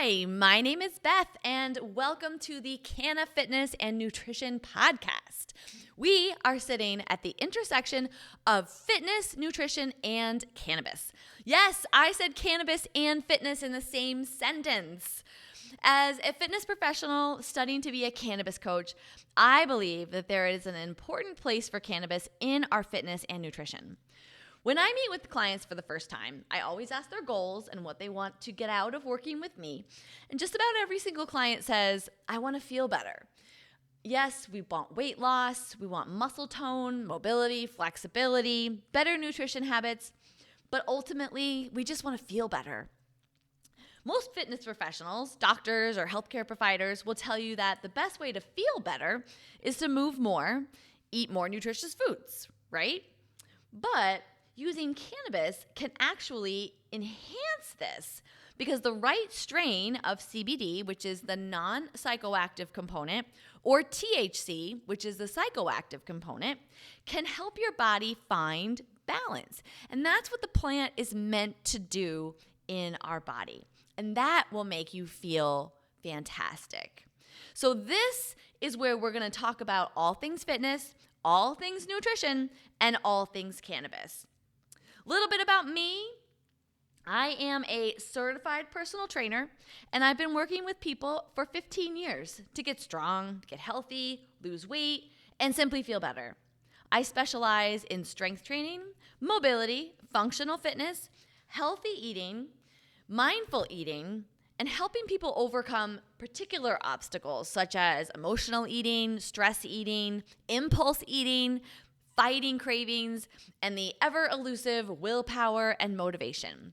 Hi, my name is Beth, and welcome to the CannaFitness and Nutrition podcast. We are sitting at the intersection of fitness, nutrition, and cannabis. Yes, I said cannabis and fitness in the same sentence. As a fitness professional studying to be a cannabis coach, I believe that there is an important place for cannabis in our fitness and nutrition. When I meet with clients for the first time, I always ask their goals and what they want to get out of working with me. And just about every single client says, I want to feel better. Yes, we want weight loss, we want muscle tone, mobility, flexibility, better nutrition habits, but ultimately, we just want to feel better. Most fitness professionals, doctors, or healthcare providers will tell you that the best way to feel better is to move more, eat more nutritious foods, right? But using cannabis can actually enhance this because the right strain of CBD, which is the non-psychoactive component, or THC, which is the psychoactive component, can help your body find balance. And that's what the plant is meant to do in our body. And that will make you feel fantastic. So this is where we're going to talk about all things fitness, all things nutrition, and all things cannabis. Little bit about me. I am a certified personal trainer, and I've been working with people for 15 years to get strong, get healthy, lose weight, and simply feel better. I specialize in strength training, mobility, functional fitness, healthy eating, mindful eating, and helping people overcome particular obstacles such as emotional eating, stress eating, impulse eating, fighting cravings, and the ever-elusive willpower and motivation.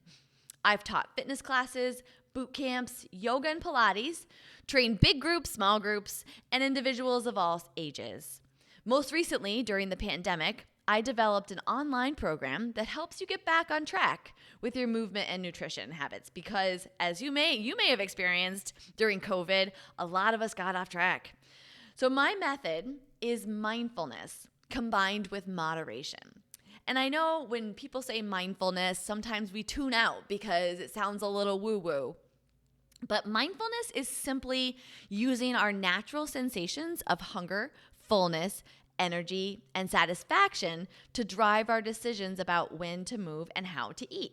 I've taught fitness classes, boot camps, yoga and Pilates, trained big groups, small groups, and individuals of all ages. Most recently, during the pandemic, I developed an online program that helps you get back on track with your movement and nutrition habits because, as you may have experienced during COVID, a lot of us got off track. So my method is mindfulness combined with moderation. And I know when people say mindfulness, sometimes we tune out because it sounds a little woo-woo. But mindfulness is simply using our natural sensations of hunger, fullness, energy, and satisfaction to drive our decisions about when to move and how to eat.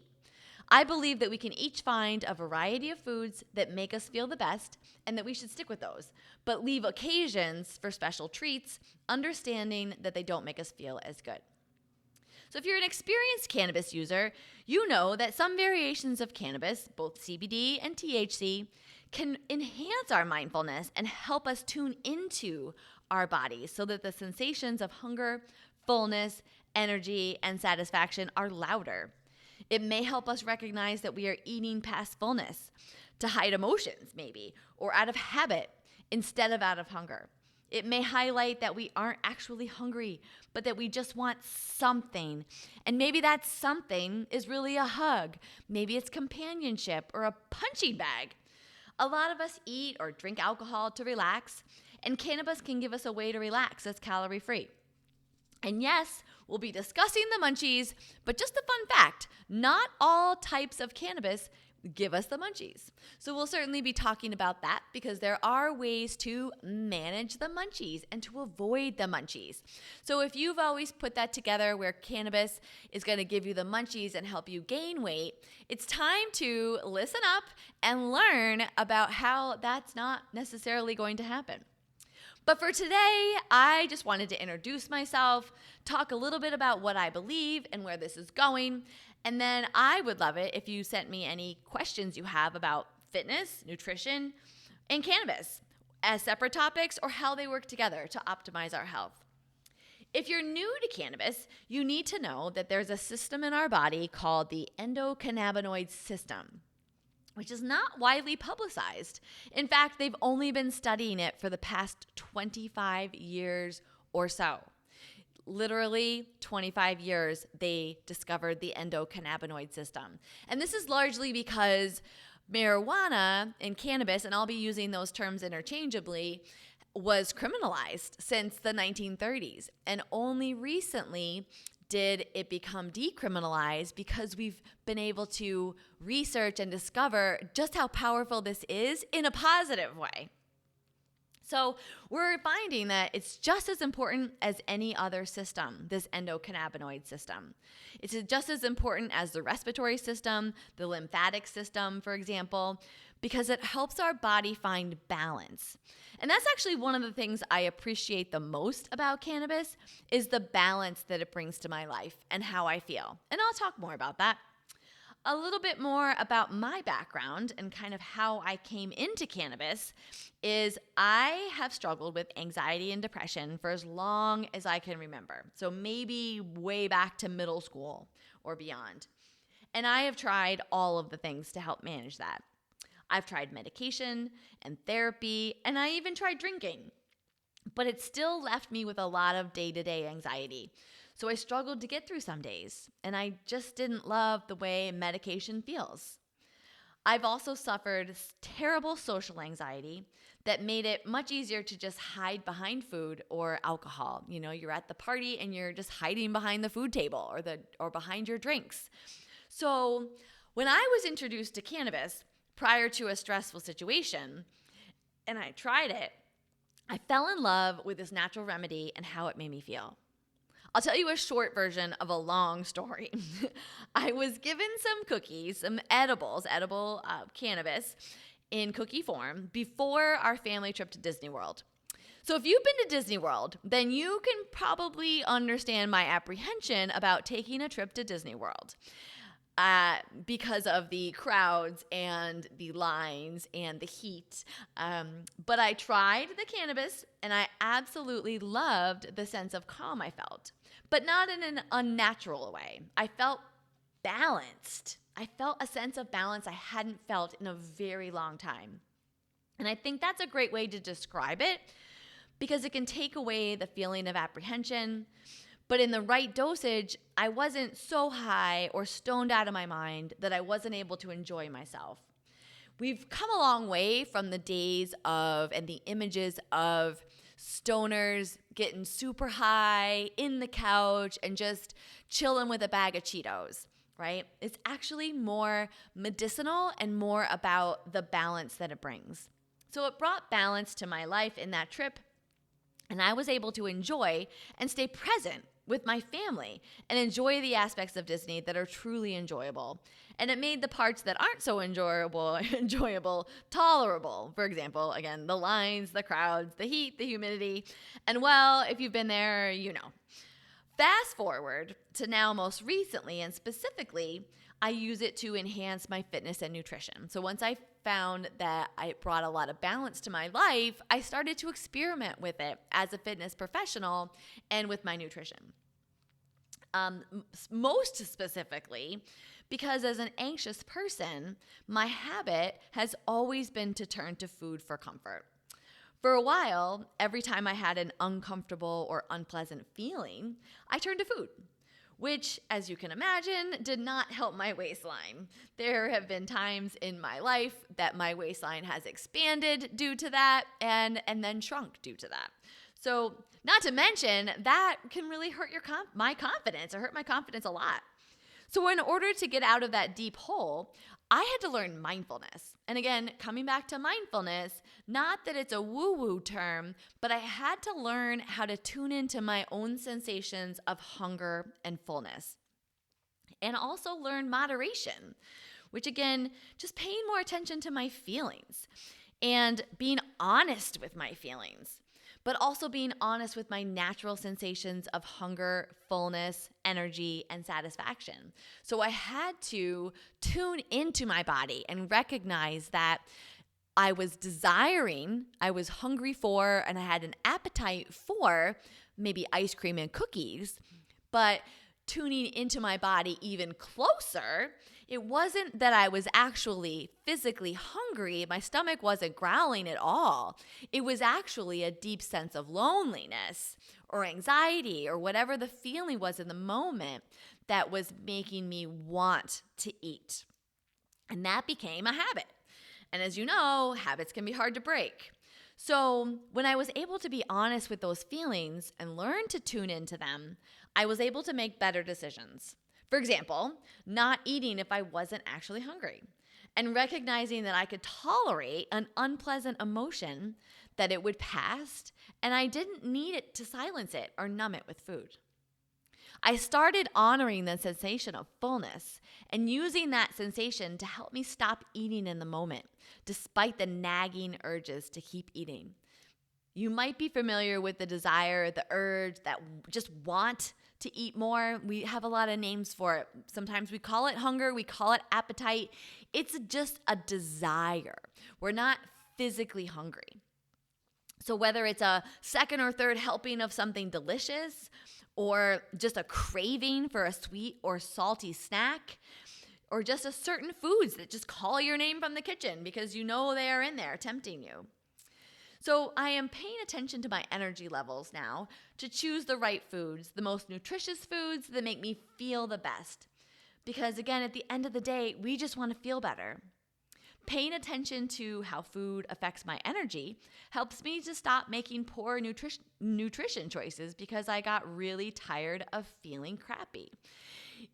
I believe that we can each find a variety of foods that make us feel the best and that we should stick with those, but leave occasions for special treats, understanding that they don't make us feel as good. So if you're an experienced cannabis user, you know that some variations of cannabis, both CBD and THC, can enhance our mindfulness and help us tune into our bodies so that the sensations of hunger, fullness, energy, and satisfaction are louder. It may help us recognize that we are eating past fullness, to hide emotions maybe, or out of habit instead of out of hunger. It may highlight that we aren't actually hungry, but that we just want something. And maybe that something is really a hug. Maybe it's companionship or a punching bag. A lot of us eat or drink alcohol to relax, and cannabis can give us a way to relax that's calorie-free. And yes, we'll be discussing the munchies, but just a fun fact, not all types of cannabis give us the munchies. So we'll certainly be talking about that because there are ways to manage the munchies and to avoid the munchies. So if you've always put that together where cannabis is going to give you the munchies and help you gain weight, it's time to listen up and learn about how that's not necessarily going to happen. But for today, I just wanted to introduce myself, talk a little bit about what I believe and where this is going, and then I would love it if you sent me any questions you have about fitness, nutrition, and cannabis as separate topics or how they work together to optimize our health. If you're new to cannabis, you need to know that there's a system in our body called the endocannabinoid system, which is not widely publicized. In fact, they've only been studying it for the past 25 years or so. Literally 25 years, they discovered the endocannabinoid system. And this is largely because marijuana and cannabis, and I'll be using those terms interchangeably, was criminalized since the 1930s. And only recently did it become decriminalized because we've been able to research and discover just how powerful this is in a positive way. So we're finding that it's just as important as any other system, this endocannabinoid system. It's just as important as the respiratory system, the lymphatic system, for example, because it helps our body find balance. And that's actually one of the things I appreciate the most about cannabis is the balance that it brings to my life and how I feel. And I'll talk more about that. A little bit more about my background and kind of how I came into cannabis is I have struggled with anxiety and depression for as long as I can remember. So maybe way back to middle school or beyond. And I have tried all of the things to help manage that. I've tried medication and therapy, and I even tried drinking. But it still left me with a lot of day-to-day anxiety. So I struggled to get through some days, and I just didn't love the way medication feels. I've also suffered terrible social anxiety that made it much easier to just hide behind food or alcohol. You know, you're at the party and you're just hiding behind the food table or behind your drinks. So when I was introduced to cannabis prior to a stressful situation, and I tried it, I fell in love with this natural remedy and how it made me feel. I'll tell you a short version of a long story. I was given some cookies, some edible cannabis in cookie form before our family trip to Disney World. So if you've been to Disney World, then you can probably understand my apprehension about taking a trip to Disney World. Because of the crowds and the lines and the heat. But I tried the cannabis and I absolutely loved the sense of calm I felt, but not in an unnatural way. I felt balanced. I felt a sense of balance I hadn't felt in a very long time. And I think that's a great way to describe it because it can take away the feeling of apprehension. But in the right dosage, I wasn't so high or stoned out of my mind that I wasn't able to enjoy myself. We've come a long way from the days of and the images of stoners getting super high in the couch and just chilling with a bag of Cheetos, right? It's actually more medicinal and more about the balance that it brings. So it brought balance to my life in that trip, and I was able to enjoy and stay present with my family and enjoy the aspects of Disney that are truly enjoyable. And it made the parts that aren't so enjoyable, tolerable. For example, again, the lines, the crowds, the heat, the humidity. And well, if you've been there, you know. Fast forward to now most recently, and specifically, I use it to enhance my fitness and nutrition. So once I found that it brought a lot of balance to my life, I started to experiment with it as a fitness professional and with my nutrition. Most specifically, because as an anxious person, my habit has always been to turn to food for comfort. For a while, every time I had an uncomfortable or unpleasant feeling, I turned to food, which, as you can imagine, did not help my waistline. There have been times in my life that my waistline has expanded due to that and then shrunk due to that. So not to mention, that can really hurt my confidence. It hurt my confidence a lot. So in order to get out of that deep hole, I had to learn mindfulness. And again, coming back to mindfulness, not that it's a woo-woo term, but I had to learn how to tune into my own sensations of hunger and fullness. And also learn moderation, which again, just paying more attention to my feelings and being honest with my feelings, but also being honest with my natural sensations of hunger, fullness, energy, and satisfaction. So I had to tune into my body and recognize that I was hungry for, and I had an appetite for maybe ice cream and cookies, but tuning into my body even closer, it wasn't that I was actually physically hungry. My stomach wasn't growling at all. It was actually a deep sense of loneliness or anxiety or whatever the feeling was in the moment that was making me want to eat. And that became a habit. And as you know, habits can be hard to break. So when I was able to be honest with those feelings and learn to tune into them, I was able to make better decisions. For example, not eating if I wasn't actually hungry, and recognizing that I could tolerate an unpleasant emotion, that it would pass, and I didn't need it to silence it or numb it with food. I started honoring the sensation of fullness and using that sensation to help me stop eating in the moment, despite the nagging urges to keep eating. You might be familiar with the desire, the urge, that just want to eat more. We have a lot of names for it. Sometimes we call it hunger, we call it appetite. It's just a desire. We're not physically hungry. So whether it's a second or third helping of something delicious, or just a craving for a sweet or salty snack, or just a certain foods that just call your name from the kitchen because you know they are in there tempting you. So I am paying attention to my energy levels now to choose the right foods, the most nutritious foods that make me feel the best. Because again, at the end of the day, we just want to feel better. Paying attention to how food affects my energy helps me to stop making poor nutrition choices because I got really tired of feeling crappy.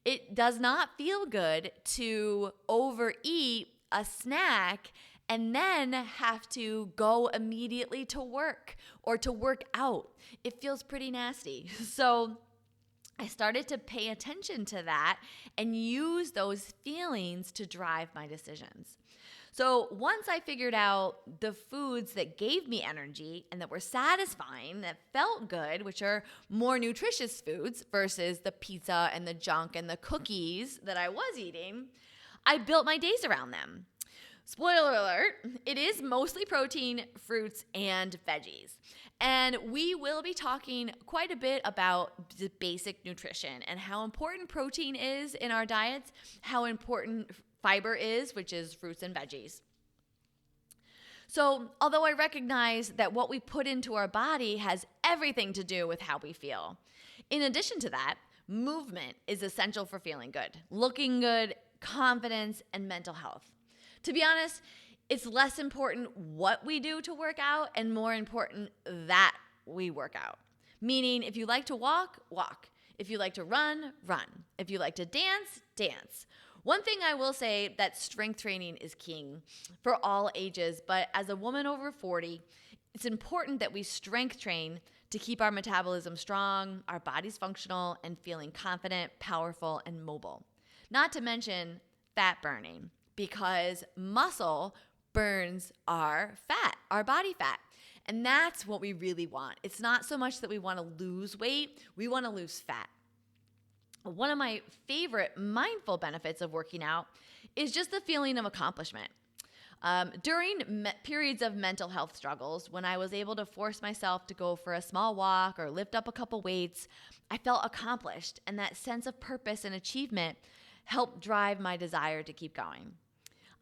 It does not feel good to overeat a snack and then have to go immediately to work or to work out. It feels pretty nasty. So I started to pay attention to that and use those feelings to drive my decisions. So once I figured out the foods that gave me energy and that were satisfying, that felt good, which are more nutritious foods versus the pizza and the junk and the cookies that I was eating, I built my days around them. Spoiler alert, it is mostly protein, fruits, and veggies. And we will be talking quite a bit about the basic nutrition and how important protein is in our diets, how important fiber is, which is fruits and veggies. So, although I recognize that what we put into our body has everything to do with how we feel, in addition to that, movement is essential for feeling good, looking good, confidence, and mental health. To be honest, it's less important what we do to work out and more important that we work out. Meaning, if you like to walk, walk. If you like to run, run. If you like to dance, dance. One thing I will say, that strength training is king for all ages, but as a woman over 40, it's important that we strength train to keep our metabolism strong, our bodies functional, and feeling confident, powerful, and mobile. Not to mention fat burning, because muscle burns our fat, our body fat. And that's what we really want. It's not so much that we want to lose weight, we want to lose fat. One of my favorite mindful benefits of working out is just the feeling of accomplishment. During periods of mental health struggles, when I was able to force myself to go for a small walk or lift up a couple weights, I felt accomplished, and that sense of purpose and achievement helped drive my desire to keep going.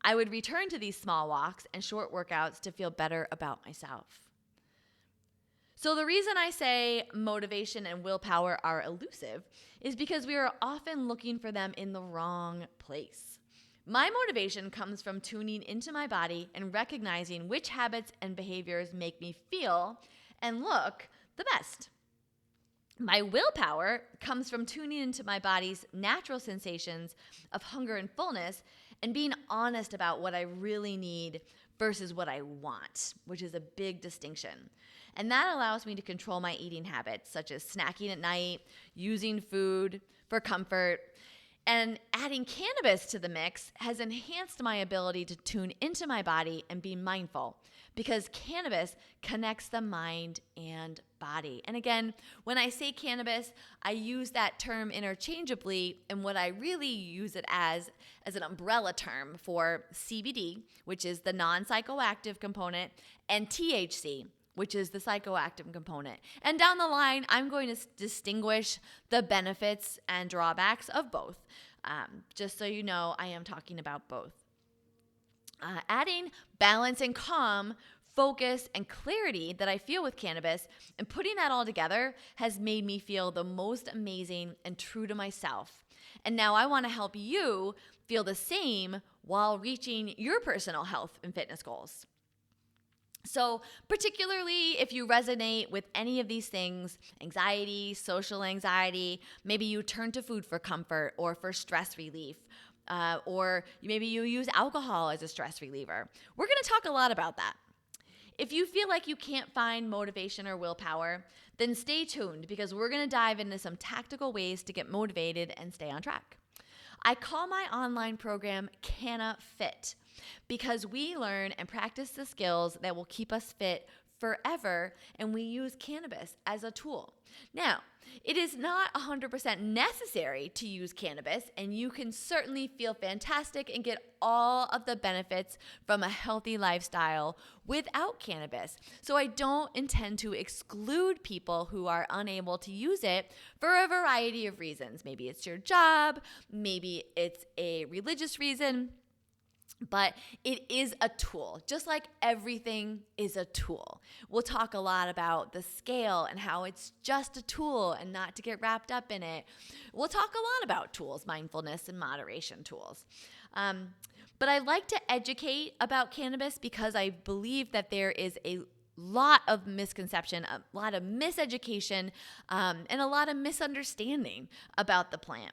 I would return to these small walks and short workouts to feel better about myself. So the reason I say motivation and willpower are elusive is because we are often looking for them in the wrong place. My motivation comes from tuning into my body and recognizing which habits and behaviors make me feel and look the best. My willpower comes from tuning into my body's natural sensations of hunger and fullness and being honest about what I really need versus what I want, which is a big distinction. And that allows me to control my eating habits, such as snacking at night, using food for comfort, and adding cannabis to the mix has enhanced my ability to tune into my body and be mindful, because cannabis connects the mind and body. And again, when I say cannabis, I use that term interchangeably, and what I really use it as an umbrella term for CBD, which is the non-psychoactive component, and THC, which is the psychoactive component. And down the line, I'm going to distinguish the benefits and drawbacks of both. Just so you know, I am talking about both. Adding balance and calm, focus, and clarity that I feel with cannabis, and putting that all together has made me feel the most amazing and true to myself. And now I want to help you feel the same while reaching your personal health and fitness goals. So particularly if you resonate with any of these things, anxiety, social anxiety, maybe you turn to food for comfort or for stress relief, or maybe you use alcohol as a stress reliever. We're going to talk a lot about that. If you feel like you can't find motivation or willpower, then stay tuned because we're going to dive into some tactical ways to get motivated and stay on track. I call my online program CannaFit because we learn and practice the skills that will keep us fit forever, and we use cannabis as a tool. Now, it is not 100% necessary to use cannabis, and you can certainly feel fantastic and get all of the benefits from a healthy lifestyle without cannabis. So I don't intend to exclude people who are unable to use it for a variety of reasons. Maybe it's your job, maybe it's a religious reason. But it is a tool, just like everything is a tool. We'll talk a lot about the scale and how it's just a tool and not to get wrapped up in it. We'll talk a lot about tools, mindfulness and moderation tools. But I like to educate about cannabis because I believe that there is a lot of misconception, a lot of miseducation, and a lot of misunderstanding about the plant.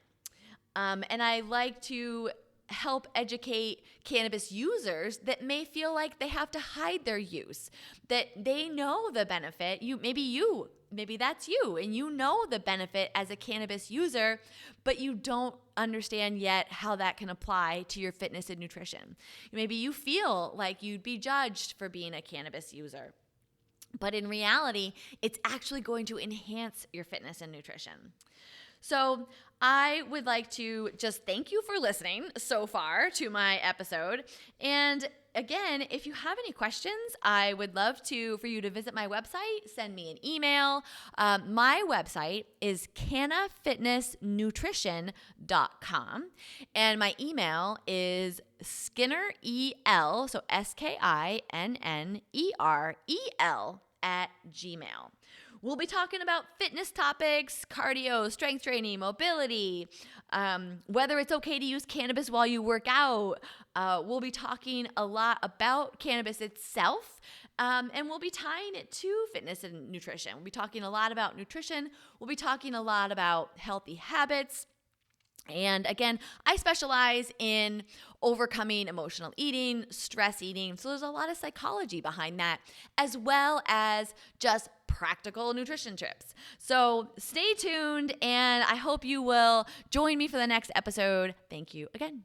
And I like to help educate cannabis users that may feel like they have to hide their use, that they know the benefit. Maybe that's you, and you know the benefit as a cannabis user, but you don't understand yet how that can apply to your fitness and nutrition. Maybe you feel like you'd be judged for being a cannabis user, but in reality, it's actually going to enhance your fitness and nutrition. So I would like to just thank you for listening so far to my episode. And again, if you have any questions, I would love for you to visit my website, send me an email. My website is CannaFitnessNutrition.com. And my email is SkinnerEL, so SKINNEREL @gmail.com. We'll be talking about fitness topics, cardio, strength training, mobility, whether it's okay to use cannabis while you work out. We'll be talking a lot about cannabis itself, and we'll be tying it to fitness and nutrition. We'll be talking a lot about nutrition. We'll be talking a lot about healthy habits. And again, I specialize in overcoming emotional eating, stress eating. So there's a lot of psychology behind that, as well as just practical nutrition tips. So stay tuned, and I hope you will join me for the next episode. Thank you again.